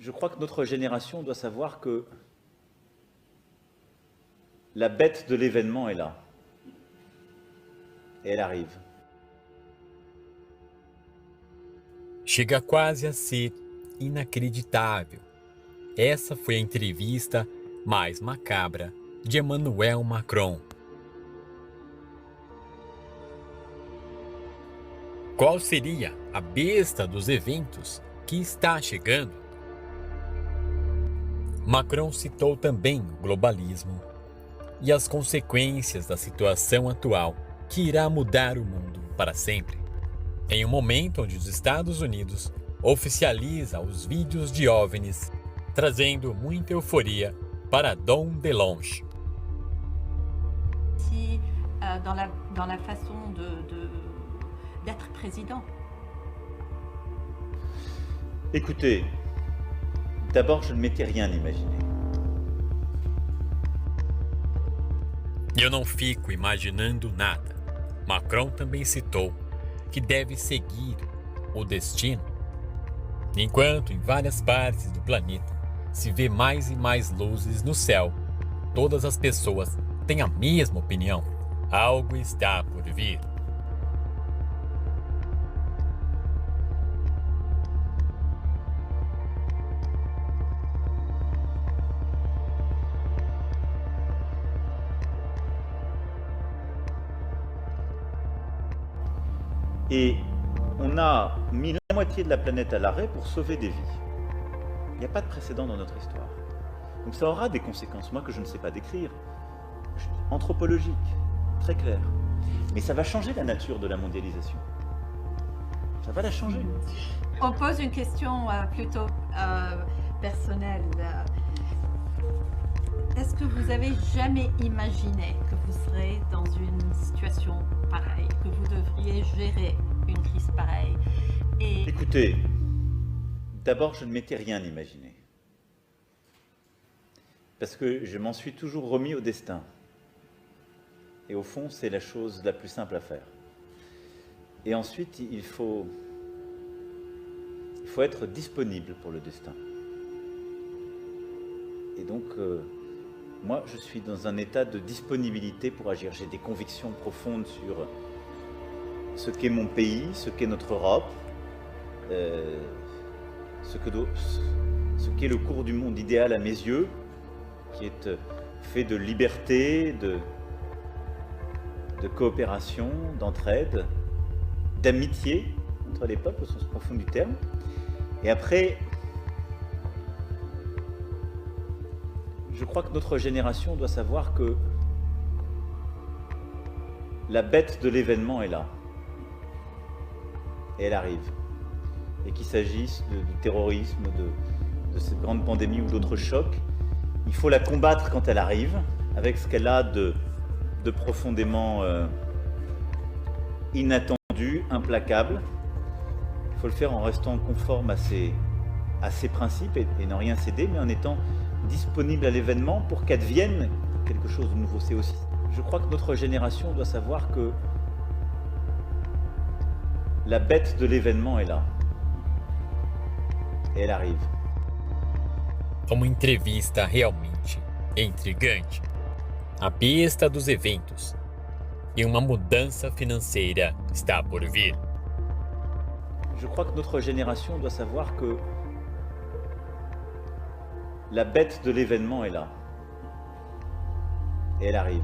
Je crois que notre génération doit savoir que la bête de l'événement est là. Et elle arrive. Chega quase a ser inacreditável. Essa foi a entrevista mais macabra de Emmanuel Macron. Qual seria a besta dos eventos que está chegando? Macron citou também o globalismo e as consequências da situação atual que irá mudar o mundo para sempre. Em um momento onde os Estados Unidos oficializa os vídeos de OVNIs, trazendo muita euforia para Dom DeLonge. Si, dans la façon d'être président. Écoutez, d'abord, je ne m'étais rien imaginé. Eu não fico imaginando nada. Macron também citou que deve seguir o destino. Enquanto em várias partes do planeta se vê mais e mais luzes no céu, todas as pessoas têm a mesma opinião. Algo está por vir. Et on a mis la moitié de la planète à l'arrêt pour sauver des vies. Il n'y a pas de précédent dans notre histoire. Donc ça aura des conséquences, moi que je ne sais pas décrire, anthropologiques, très claires. Mais ça va changer la nature de la mondialisation. Ça va la changer. On pose une question plutôt personnelle. Est-ce que vous avez jamais imaginé que vous serez dans une situation pareille, que vous devriez gérer une crise pareille? Et Écoutez, d'abord, je ne m'étais rien imaginé. Parce que je m'en suis toujours remis au destin. Et au fond, c'est la chose la plus simple à faire. Et ensuite, il faut être disponible pour le destin. Et donc, moi, je suis dans un état de disponibilité pour agir. J'ai des convictions profondes sur ce qu'est mon pays, ce qu'est notre Europe, ce qu'est le cours du monde idéal à mes yeux, qui est fait de liberté, de coopération, d'entraide, d'amitié entre les peuples au sens profond du terme. Et après, je crois que notre génération doit savoir que la bête de l'événement est là. Et elle arrive. Et qu'il s'agisse du terrorisme, de cette grande pandémie ou d'autres chocs, il faut la combattre quand elle arrive, avec ce qu'elle a de profondément inattendu, implacable. Il faut le faire en restant conforme à ses principes et n'en rien céder, mais en étant disponible à l'événement pour qu'advienne quelque chose de nouveau. C'est aussi, je crois que notre génération doit savoir que la bête de l'événement est là. Et elle arrive. Uma entrevista realmente intrigante. A besta dos eventos. E uma mudança financeira está por vir. Je crois que notre génération doit savoir que la bête de l'événement est là. Et elle arrive.